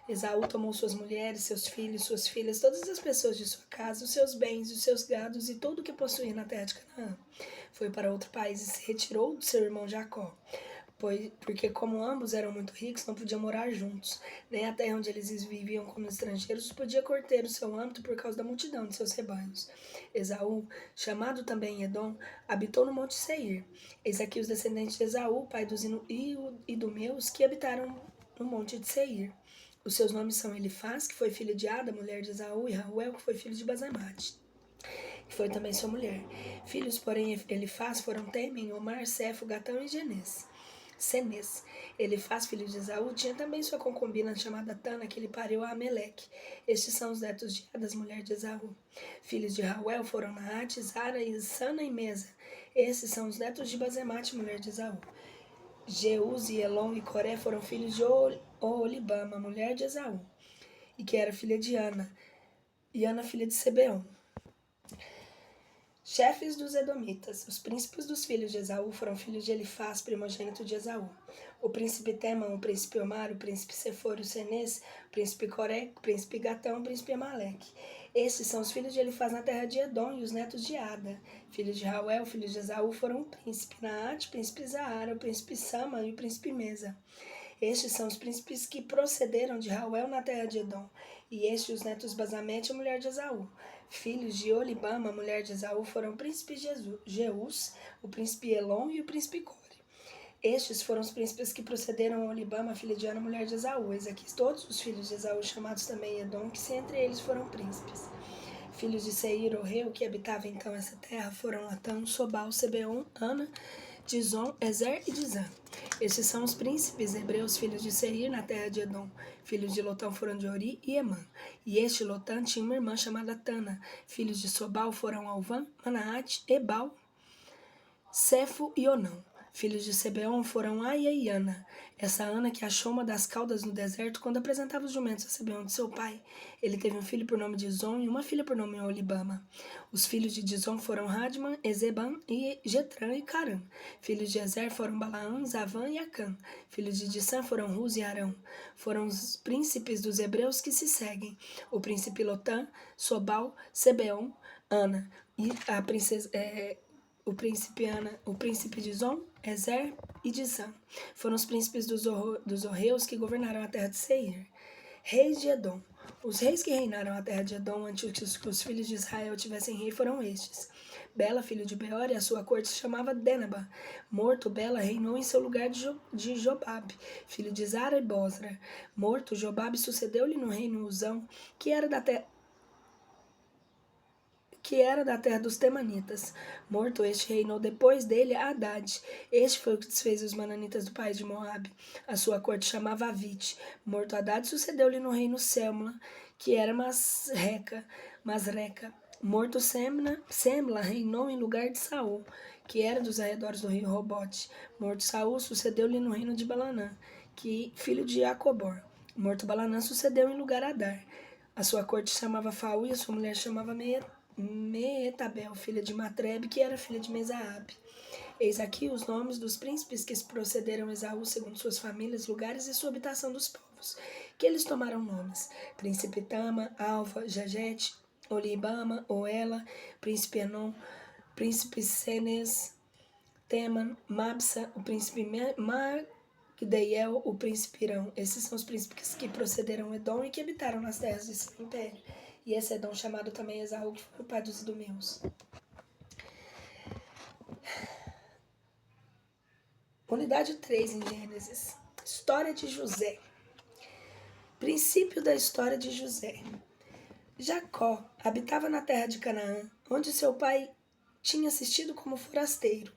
Esaú tomou suas mulheres, seus filhos, suas filhas, todas as pessoas de sua casa, os seus bens, os seus gados e tudo o que possuía na terra de Canaã. Foi para outro país e se retirou do seu irmão Jacó. Porque como ambos eram muito ricos, não podiam morar juntos. Nem a terra onde eles viviam como estrangeiros podia corter o seu âmbito por causa da multidão de seus rebanhos. Esaú, chamado também Edom, habitou no monte Seir. Eis aqui os descendentes de Esaú, pai dos idumeus, que habitaram no monte de Seir. Os seus nomes são Elifaz, que foi filho de Ada, mulher de Esaú, e Rauel, que foi filho de Basemate, que foi também sua mulher. Filhos, porém, Elifaz foram Têmen, Omar, Cefo, Gatão e Senês. Elifaz, filho de Esaú, tinha também sua concubina chamada Tana, que lhe pariu a Ameleque. Estes são os netos de Adas, mulher de Esaú. Filhos de Rauel foram Naate, Zara, Sana e Mesa. Esses são os netos de Basemate, mulher de Esaú. Jeus e Elon e Coré foram filhos de Oholibama, mulher de Esaú, e que era filha de Ana, e Ana, filha de Sebeão. Chefes dos Edomitas. Os príncipes dos filhos de Esaú foram filhos de Elifaz, primogênito de Esaú. O príncipe Temã, o príncipe Omar, o príncipe Sefor, o Senês, o príncipe Coré, o príncipe Gatão, o príncipe Amaleque. Estes são os filhos de Elifaz na terra de Edom e os netos de Ada. Filhos de Rauel, filhos de Esaú, foram o príncipe Naate, o príncipe Zahara, o príncipe Sama e o príncipe Mesa. Estes são os príncipes que procederam de Rauel na terra de Edom. E estes os netos Basamete, a mulher de Esaú. Filhos de Olibama, mulher de Esaú, foram o príncipe Jeus, o príncipe Elon e o príncipe Core. Estes foram os príncipes que procederam a Olibama, filha de Ana, mulher de Esaú. Eis aqui todos os filhos de Esaú, chamados também Edom, que se entre eles foram príncipes. Filhos de Seir, Orreu, que habitava então essa terra, foram Latão, Sobal, Sebeon, Ana, Dizon, Ezer e Dizan. Estes são os príncipes hebreus, filhos de Seir, na terra de Edom. Filhos de Lotão foram de Ori e Emã. E este Lotã tinha uma irmã chamada Tana. Filhos de Sobal foram Alvã, Manaate, Ebal, Cefo e Onão. Filhos de Sebeon foram Aia e Ana. Essa Ana que achou uma das caudas no deserto quando apresentava os jumentos a Sebeon de seu pai. Ele teve um filho por nome de Zon e uma filha por nome Olibama. Os filhos de Dizon foram Radman, Ezeban, e Jetran e Caram. Filhos de Ezer foram Balaã, Zavã e Acã. Filhos de Dissan foram Ruz e Arão. Foram os príncipes dos hebreus que se seguem. O príncipe Lotã, Sobal, Sebeon, Ana. E a princesa... O príncipe de Zon, Ezer e Dizan. Foram os príncipes dos Orreus que governaram a terra de Seir. Reis de Edom. Os reis que reinaram a terra de Edom antes que os filhos de Israel tivessem rei foram estes. Bela, filho de Beor, e a sua corte se chamava Denaba. Morto, Bela reinou em seu lugar de Jobab, filho de Zara e Bosra. Morto, Jobab sucedeu-lhe no reino Uzão, que era da terra dos Temanitas. Morto este, reinou depois dele Haddad. Este foi o que desfez os mananitas do país de Moabe. A sua corte chamava Avite. Morto Haddad, sucedeu-lhe no reino Selma, que era Masreca. Morto Semla reinou em lugar de Saul, que era dos arredores do rio Robote. Morto Saul, sucedeu-lhe no reino de Balanã, que filho de Jacobor. Morto Balanã, sucedeu em lugar Adar. A sua corte chamava Faú e a sua mulher chamava Meetabel, filha de Matrebe, que era filha de Mesaabe. Eis aqui os nomes dos príncipes que procederam a Esaú segundo suas famílias, lugares e sua habitação dos povos, que eles tomaram nomes: Príncipe Tama, Alva, Jagete, Olibama, Oela, Príncipe Enon, Príncipe Senes, Teman, Mabsa, o Príncipe Magdeiel, o Príncipe Irão. Esses são os príncipes que procederam Edom e que habitaram nas terras de seu império. E esse Edom chamado também Esaú, que foi o pai dos idumeus. Unidade 3 em Gênesis. História de José. Princípio da história de José. Jacó habitava na terra de Canaã, onde seu pai tinha assistido como forasteiro.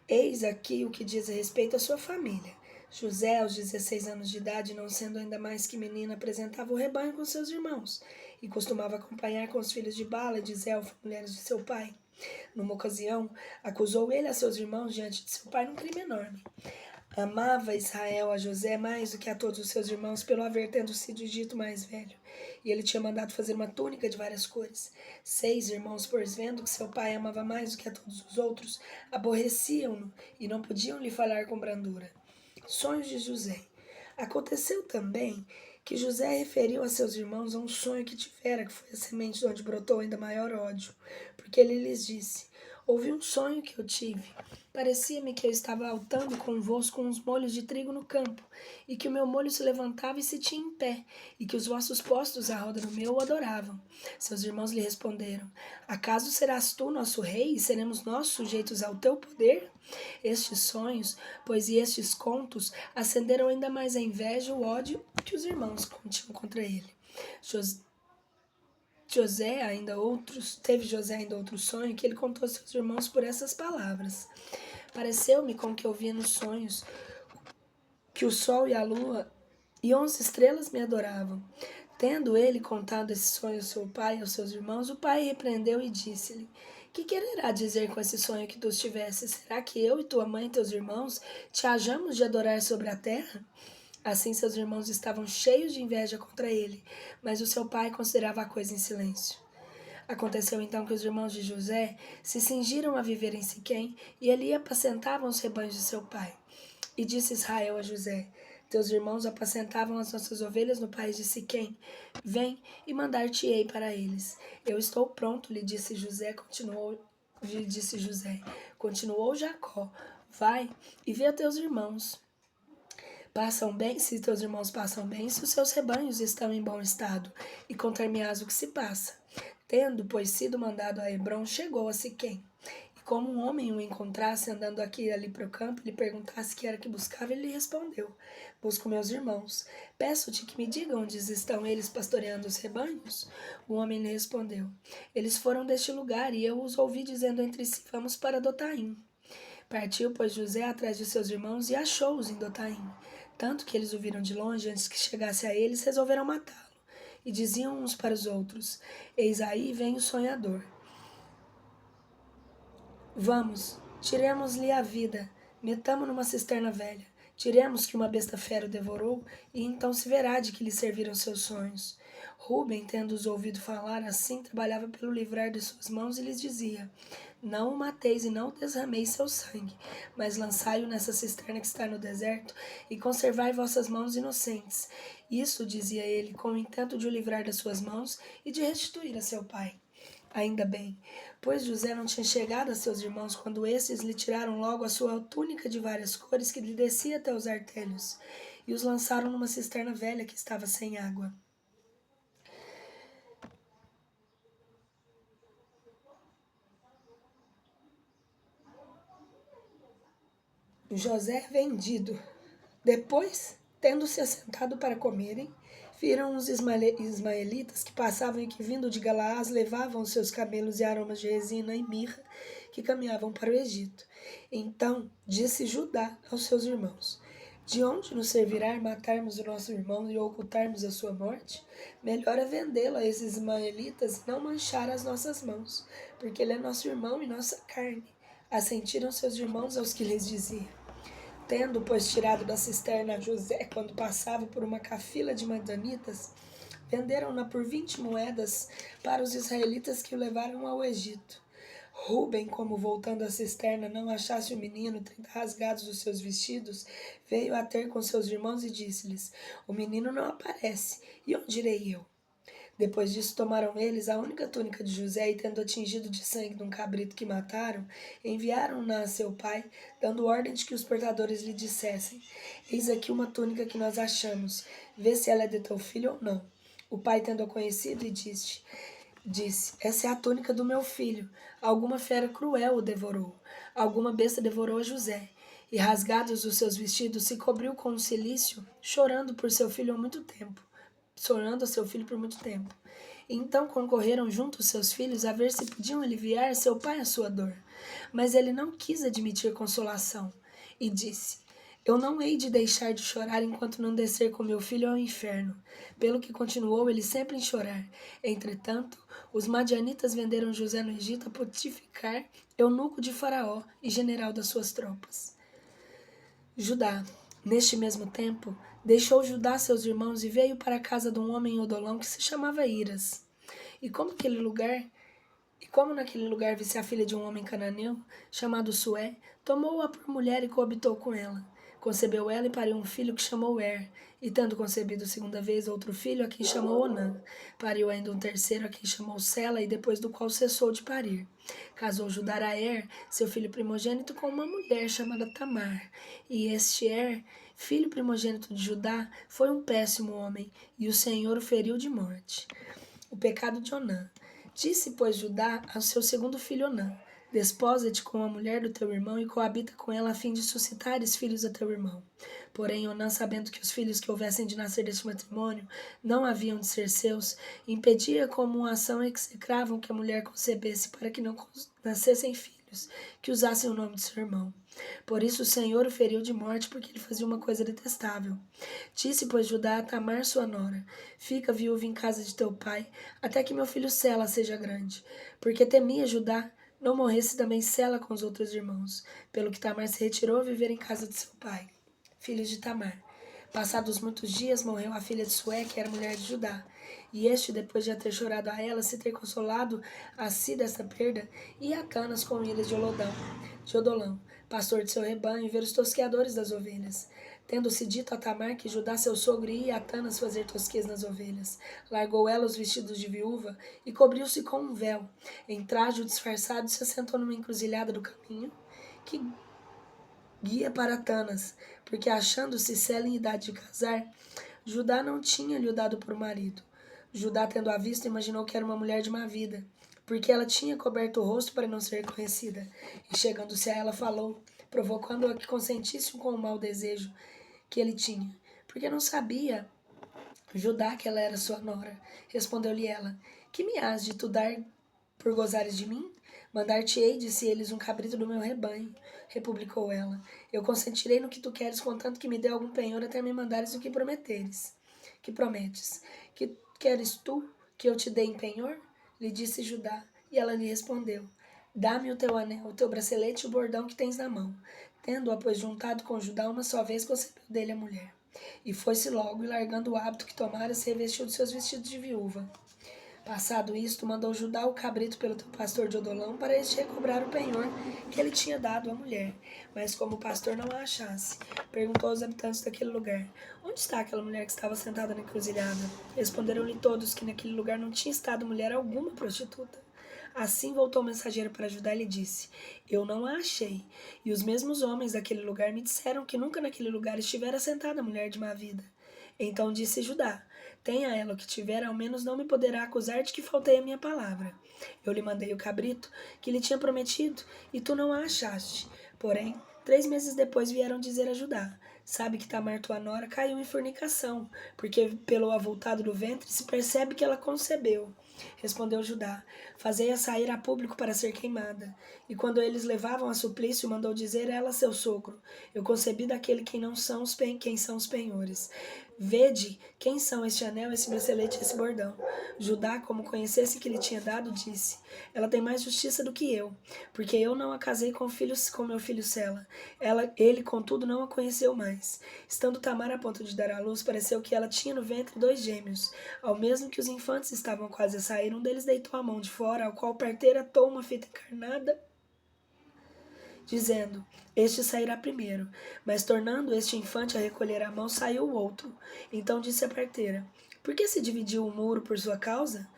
Eis aqui o que diz a respeito à sua família. José, aos 16 anos de idade, não sendo ainda mais que menina, apresentava o rebanho com seus irmãos e costumava acompanhar com os filhos de Bala e de Zelfa, mulheres de seu pai. Numa ocasião, acusou ele a seus irmãos diante de seu pai num crime enorme. Amava Israel a José mais do que a todos os seus irmãos, pelo haver tendo sido dito mais velho. E ele tinha mandado fazer uma túnica de várias cores. 6 irmãos, pois vendo que seu pai amava mais do que a todos os outros, aborreciam-no e não podiam lhe falar com brandura. Sonhos de José. Aconteceu também que José referiu a seus irmãos a um sonho que tivera, que foi a semente de onde brotou ainda maior ódio, porque ele lhes disse: ouvi um sonho que eu tive. Parecia-me que eu estava altando convosco uns molhos de trigo no campo, e que o meu molho se levantava e se tinha em pé, e que os vossos postos à roda do meu o adoravam. Seus irmãos lhe responderam: acaso serás tu nosso rei, e seremos nós sujeitos ao teu poder? Estes sonhos, pois e estes contos, acenderam ainda mais a inveja e o ódio que os irmãos tinham contra ele. Teve José ainda outro sonho que ele contou a seus irmãos por essas palavras. Pareceu-me com que eu via nos sonhos que o sol e a lua e 11 estrelas me adoravam. Tendo ele contado esse sonho ao seu pai e aos seus irmãos, o pai repreendeu e disse-lhe: que quererá dizer com esse sonho que tu tivesse? Será que eu e tua mãe e teus irmãos te hajamos de adorar sobre a terra? Assim seus irmãos estavam cheios de inveja contra ele, mas o seu pai considerava a coisa em silêncio. Aconteceu então que os irmãos de José se cingiram a viver em Siquém, e ali apacentavam os rebanhos de seu pai. E disse Israel a José: teus irmãos apacentavam as nossas ovelhas no país de Siquém. Vem e mandar-te-ei para eles. Eu estou pronto, lhe disse José. Continuou Jacó: vai e vê a teus irmãos. Passam bem, se teus irmãos passam bem, se os seus rebanhos estão em bom estado, e contar-me-ás o que se passa. Tendo, pois, sido mandado a Hebrom, chegou a Siquém. E como um homem o encontrasse andando aqui e ali para o campo, lhe perguntasse que era que buscava, ele lhe respondeu: busco meus irmãos. Peço-te que me diga onde estão eles pastoreando os rebanhos. O homem lhe respondeu: eles foram deste lugar, e eu os ouvi dizendo entre si: vamos para Dotaim. Partiu, pois, José atrás de seus irmãos e achou-os em Dotaim. Tanto que eles o viram de longe, antes que chegasse a eles, resolveram matá-lo. E diziam uns para os outros: eis aí vem o sonhador. Vamos, tiremos-lhe a vida, metamo numa cisterna velha, tiremos que uma besta fera o devorou, e então se verá de que lhe serviram seus sonhos. Rúben, tendo-os ouvido falar assim, trabalhava pelo livrar de suas mãos e lhes dizia: não o mateis e não derrameis seu sangue, mas lançai-o nessa cisterna que está no deserto, e conservai vossas mãos inocentes. Isso, dizia ele, com o intento de o livrar das suas mãos e de restituir a seu pai. Ainda bem, pois José não tinha chegado a seus irmãos quando estes lhe tiraram logo a sua túnica de várias cores que lhe descia até os artelhos, e os lançaram numa cisterna velha que estava sem água. José vendido. Depois, tendo-se assentado para comerem, viram os ismaelitas que passavam e que, vindo de Galaás, levavam os seus camelos e aromas de resina e mirra, que caminhavam para o Egito. Então disse Judá aos seus irmãos: De onde nos servirá matarmos o nosso irmão e ocultarmos a sua morte? Melhor é vendê-lo a esses ismaelitas e não manchar as nossas mãos, porque ele é nosso irmão e nossa carne. Assentiram seus irmãos aos que lhes dizia. Tendo, pois, tirado da cisterna José, quando passava por uma cafila de madianitas, venderam-na por 20 moedas para os israelitas que o levaram ao Egito. Rúben, como voltando à cisterna não achasse o menino, tendo rasgados os seus vestidos, veio a ter com seus irmãos e disse-lhes: O menino não aparece, e onde irei eu? Depois disso tomaram eles a única túnica de José e, tendo atingido de sangue de um cabrito que mataram, enviaram-na a seu pai, dando ordem de que os portadores lhe dissessem: Eis aqui uma túnica que nós achamos, vê se ela é de teu filho ou não. O pai, tendo-a conhecido, e disse: Essa é a túnica do meu filho. Alguma fera cruel o devorou. Alguma besta devorou a José. E rasgados os seus vestidos, se cobriu com um cilício, chorando por seu filho há muito tempo. Chorando a seu filho por muito tempo. E então concorreram junto os seus filhos a ver se podiam aliviar seu pai a sua dor. Mas ele não quis admitir consolação. E disse: Eu não hei de deixar de chorar enquanto não descer com meu filho ao inferno. Pelo que continuou ele sempre em chorar. Entretanto, os madianitas venderam José no Egito a Potifar, eunuco de Faraó e general das suas tropas. Judá, neste mesmo tempo, deixou Judá seus irmãos e veio para a casa de um homem em Odolão que se chamava Iras. E como naquele lugar visse a filha de um homem cananeu, chamado Sué, tomou-a por mulher e coabitou com ela. Concebeu ela e pariu um filho que chamou e tendo concebido segunda vez outro filho, a quem chamou Onã. Pariu ainda um terceiro, a quem chamou Sela, e depois do qual cessou de parir. Casou Judá a seu filho primogênito, com uma mulher chamada Tamar. E este filho primogênito de Judá, foi um péssimo homem, e o Senhor o feriu de morte. O pecado de Onã. Disse, pois, Judá ao seu segundo filho Onã: Desposa-te com a mulher do teu irmão e coabita com ela a fim de suscitares filhos a teu irmão. Porém, Onã, sabendo que os filhos que houvessem de nascer deste matrimônio não haviam de ser seus, impedia como uma ação execravam que a mulher concebesse para que não nascessem filhos, que usassem o nome de seu irmão. Por isso o Senhor o feriu de morte, porque ele fazia uma coisa detestável. Disse, pois, Judá a Tamar sua nora: Fica viúva em casa de teu pai, até que meu filho Sela seja grande. Porque temia Judá não morresse também Sela com os outros irmãos. Pelo que Tamar se retirou a viver em casa de seu pai. Filhos de Tamar. Passados muitos dias, morreu a filha de Sué, que era mulher de Judá. E este, depois de ter chorado a ela, se ter consolado a si desta perda, ia a Canas com ilhas de Odolão, pastor de seu rebanho, e ver os tosqueadores das ovelhas. Tendo-se dito a Tamar que Judá, seu sogro, ia a Tanas fazer tosquias nas ovelhas, largou ela os vestidos de viúva e cobriu-se com um véu. Em traje disfarçado, se assentou numa encruzilhada do caminho, que guia para Tanas, porque achando-se Sela em idade de casar, Judá não tinha lhe dado por marido. Judá, tendo a vista, imaginou que era uma mulher de má vida, porque ela tinha coberto o rosto para não ser reconhecida. E chegando-se a ela, falou, provocando-a que consentisse com o mau desejo que ele tinha, porque não sabia Judá que ela era sua nora. Respondeu-lhe ela: Que me has de tu dar por gozares de mim? Mandar-te-ei, disse eles, um cabrito do meu rebanho. Replicou ela: Eu consentirei no que tu queres, contanto que me dê algum penhor até me mandares o que prometeres. Que prometes? Que queres tu que eu te dê em penhor? Lhe disse Judá. E ela lhe respondeu: Dá-me o teu anel, o teu bracelete e o bordão que tens na mão. Tendo-a, pois, juntado com Judá uma só vez, concebeu dele a mulher. E foi-se logo, e largando o hábito que tomara, se revestiu de seus vestidos de viúva. Passado isto, mandou Judá o cabrito pelo teu pastor de Odolão, para este recobrar o penhor que ele tinha dado à mulher. Mas como o pastor não a achasse, perguntou aos habitantes daquele lugar: Onde está aquela mulher que estava sentada na encruzilhada? Responderam-lhe todos que naquele lugar não tinha estado mulher alguma prostituta. Assim voltou o mensageiro para Judá e lhe disse: Eu não a achei. E os mesmos homens daquele lugar me disseram que nunca naquele lugar estivera sentada mulher de má vida. Então disse Judá: Tenha ela o que tiver, ao menos não me poderá acusar de que faltei a minha palavra. Eu lhe mandei o cabrito que lhe tinha prometido, e tu não a achaste. Porém, 3 meses depois vieram dizer a Judá: Sabe que Tamar tua nora caiu em fornicação, porque pelo avultado do ventre se percebe que ela concebeu. Respondeu Judá: Fazei-a sair a público para ser queimada. E quando eles levavam a suplício, mandou dizer ela a seu sogro: Eu concebi daquele quem são os penhores. Vede quem são este anel, esse bracelete e esse bordão. Judá, como conhecesse que lhe tinha dado, disse: Ela tem mais justiça do que eu, porque eu não a casei com meu filho Sela. Ele, contudo, não a conheceu mais. Estando Tamar a ponto de dar à luz, pareceu que ela tinha no ventre 2 gêmeos. Ao mesmo que os infantes estavam quase a sair, um deles deitou a mão de fora, ao qual a parteira atou uma fita encarnada, dizendo: Este sairá primeiro. Mas tornando este infante a recolher a mão, saiu o outro. Então disse a parteira: Por que se dividiu o muro por sua causa?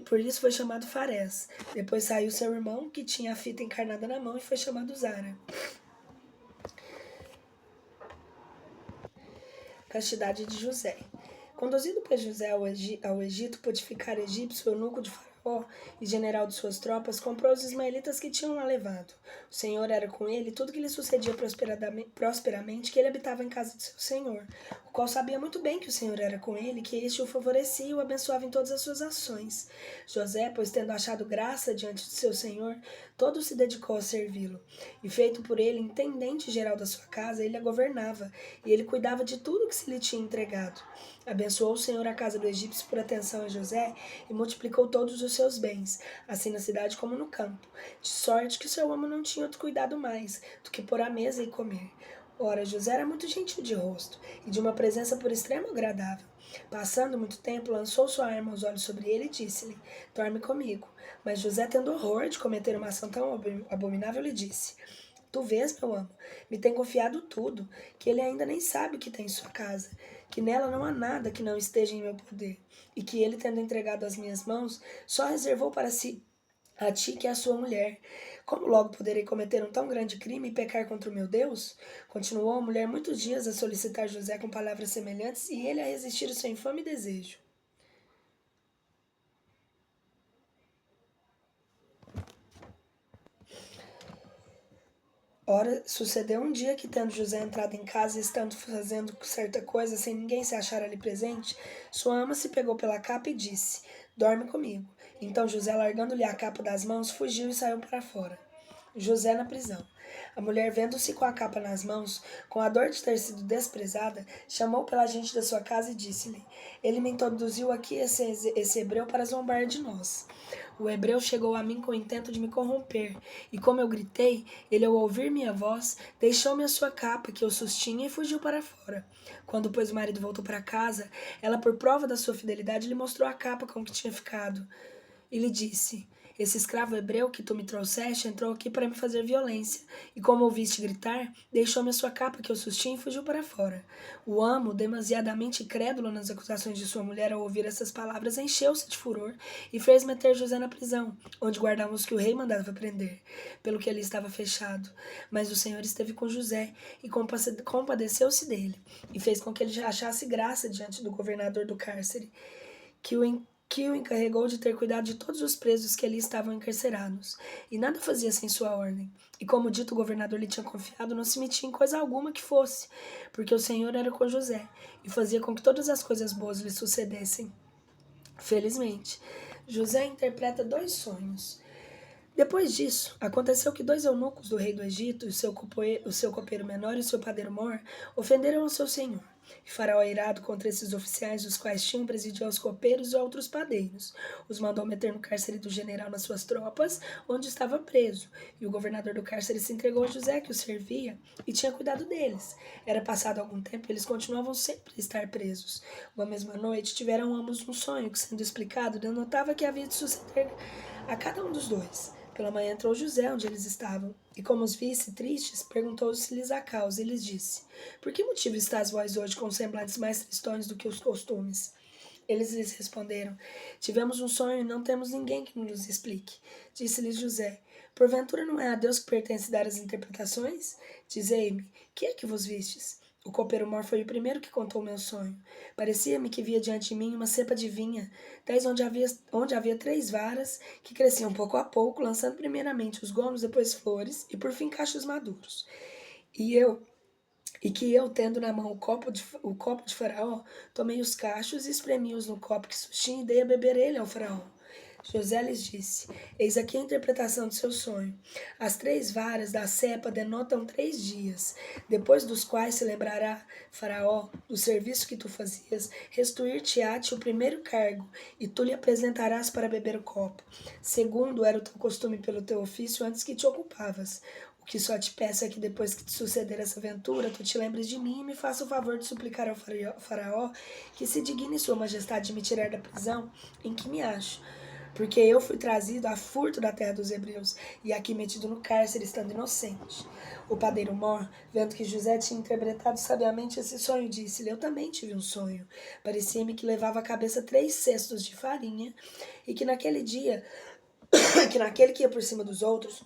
Por isso foi chamado Farés. Depois saiu seu irmão, que tinha a fita encarnada na mão, e foi chamado Zara. Castidade de José. Conduzido por José ao Egito, Potifar egípcio, eunuco de Faraó e general de suas tropas, comprou os ismaelitas que tinham lá levado. O Senhor era com ele, e tudo que lhe sucedia prosperamente, que ele habitava em casa de seu Senhor, o qual sabia muito bem que o Senhor era com ele, que este o favorecia e o abençoava em todas as suas ações. José, pois tendo achado graça diante de seu Senhor, todo se dedicou a servi-lo. E feito por ele intendente geral da sua casa, ele a governava, e ele cuidava de tudo que se lhe tinha entregado. Abençoou o Senhor a casa do egípcio por atenção a José e multiplicou todos os seus bens, assim na cidade como no campo, de sorte que seu amo não tinha outro cuidado mais do que pôr à mesa e comer. Ora, José era muito gentil de rosto e de uma presença por extremo agradável. Passando muito tempo, lançou sua arma aos olhos sobre ele e disse-lhe: Dorme comigo. Mas José, tendo horror de cometer uma ação tão abominável, lhe disse: Tu vês, meu amo, me tem confiado tudo, que ele ainda nem sabe o que tem em sua casa, que nela não há nada que não esteja em meu poder, e que ele, tendo entregado as minhas mãos, só reservou para si a ti que é a sua mulher. Como logo poderei cometer um tão grande crime e pecar contra o meu Deus? Continuou a mulher muitos dias a solicitar José com palavras semelhantes, e ele a resistir o seu infame desejo. Ora, sucedeu um dia que, tendo José entrado em casa e estando fazendo certa coisa sem ninguém se achar ali presente, sua ama se pegou pela capa e disse: Dorme comigo. Então José, largando-lhe a capa das mãos, fugiu e saiu para fora. José na prisão. A mulher, vendo-se com a capa nas mãos, com a dor de ter sido desprezada, chamou pela gente da sua casa e disse-lhe: Ele me introduziu aqui esse hebreu para zombar de nós. O hebreu chegou a mim com o intento de me corromper, e como eu gritei, ele, ao ouvir minha voz, deixou-me a sua capa, que eu sustinha, e fugiu para fora. Quando, pois, o marido voltou para casa, ela, por prova da sua fidelidade, lhe mostrou a capa com que tinha ficado. E lhe disse: Esse escravo hebreu que tu me trouxeste entrou aqui para me fazer violência, e como ouviste gritar, deixou-me a sua capa que eu sustinha e fugiu para fora. O amo, demasiadamente crédulo nas acusações de sua mulher ao ouvir essas palavras, encheu-se de furor e fez meter José na prisão, onde guardavam os que o rei mandava prender, pelo que ali estava fechado. Mas o Senhor esteve com José e compadeceu-se dele, e fez com que ele achasse graça diante do governador do cárcere, que o encarregou de ter cuidado de todos os presos que ali estavam encarcerados, e nada fazia sem sua ordem. E como dito, o governador lhe tinha confiado, não se metia em coisa alguma que fosse, porque o Senhor era com José, e fazia com que todas as coisas boas lhe sucedessem. Felizmente, José interpreta 2 sonhos. Depois disso, aconteceu que 2 eunucos do rei do Egito, o seu copeiro menor e o seu padeiro mor, ofenderam ao seu senhor. E Faraó, irado contra esses oficiais, os quais tinham presidido aos copeiros e a outros padeiros, os mandou meter no cárcere do general nas suas tropas, onde estava preso. E o governador do cárcere se entregou a José, que os servia, e tinha cuidado deles. Era passado algum tempo e eles continuavam sempre a estar presos. Uma mesma noite, tiveram ambos um sonho que, sendo explicado, denotava que havia de suceder a cada um dos dois. Pela manhã entrou José onde eles estavam, e como os visse tristes, perguntou-se-lhes a causa, e lhes disse: Por que motivo estás vós hoje com semblantes mais tristonhos do que os costumes? Eles lhes responderam: Tivemos um sonho e não temos ninguém que nos explique. Disse-lhes José: Porventura não é a Deus que pertence dar as interpretações? Dizei-me, que é que vos vistes? O copeiro mor foi o primeiro que contou meu sonho. Parecia-me que via diante de mim uma cepa de vinha, onde havia 3 varas, que cresciam pouco a pouco, lançando primeiramente os gomos, depois flores, e por fim cachos maduros. E eu, E que eu, tendo na mão o copo de Faraó, tomei os cachos e espremi-os no copo que sustinha e dei a beber ele ao Faraó. José lhes disse: Eis aqui a interpretação do seu sonho. As 3 varas da cepa denotam 3 dias, depois dos quais se lembrará Faraó do serviço que tu fazias, restituir-te-á-te o primeiro cargo, e tu lhe apresentarás para beber o copo. Segundo era o teu costume pelo teu ofício antes que te ocupavas. O que só te peço é que depois que te suceder essa aventura, tu te lembres de mim e me faça o favor de suplicar ao Faraó que se digne sua majestade de me tirar da prisão em que me acho, porque eu fui trazido a furto da terra dos hebreus, e aqui metido no cárcere, estando inocente. O padeiro Mor, vendo que José tinha interpretado sabiamente esse sonho, disse-lhe: Eu também tive um sonho. Parecia-me que levava à cabeça 3 cestos de farinha, e que naquele dia, que naquele que ia por cima dos outros,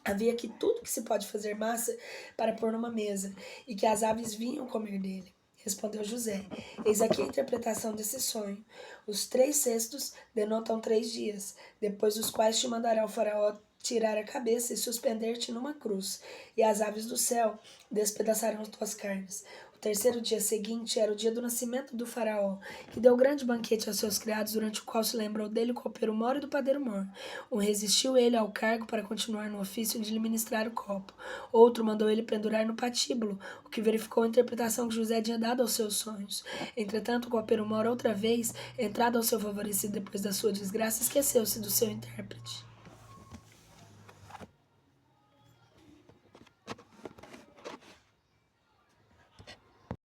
havia aqui tudo que se pode fazer massa para pôr numa mesa, e que as aves vinham comer dele. Respondeu José: Eis aqui a interpretação desse sonho. Os 3 cestos denotam 3 dias, depois dos quais te mandará o Faraó tirar a cabeça e suspender-te numa cruz, e as aves do céu despedaçarão as tuas carnes. O terceiro dia seguinte era o dia do nascimento do Faraó, que deu grande banquete aos seus criados, durante o qual se lembrou dele o copeiro Mor e do padeiro Mor. Um resistiu ele ao cargo para continuar no ofício de lhe ministrar o copo. Outro mandou ele pendurar no patíbulo, o que verificou a interpretação que José tinha dado aos seus sonhos. Entretanto, o copeiro Mor, outra vez, entrado ao seu favorecido depois da sua desgraça, esqueceu-se do seu intérprete.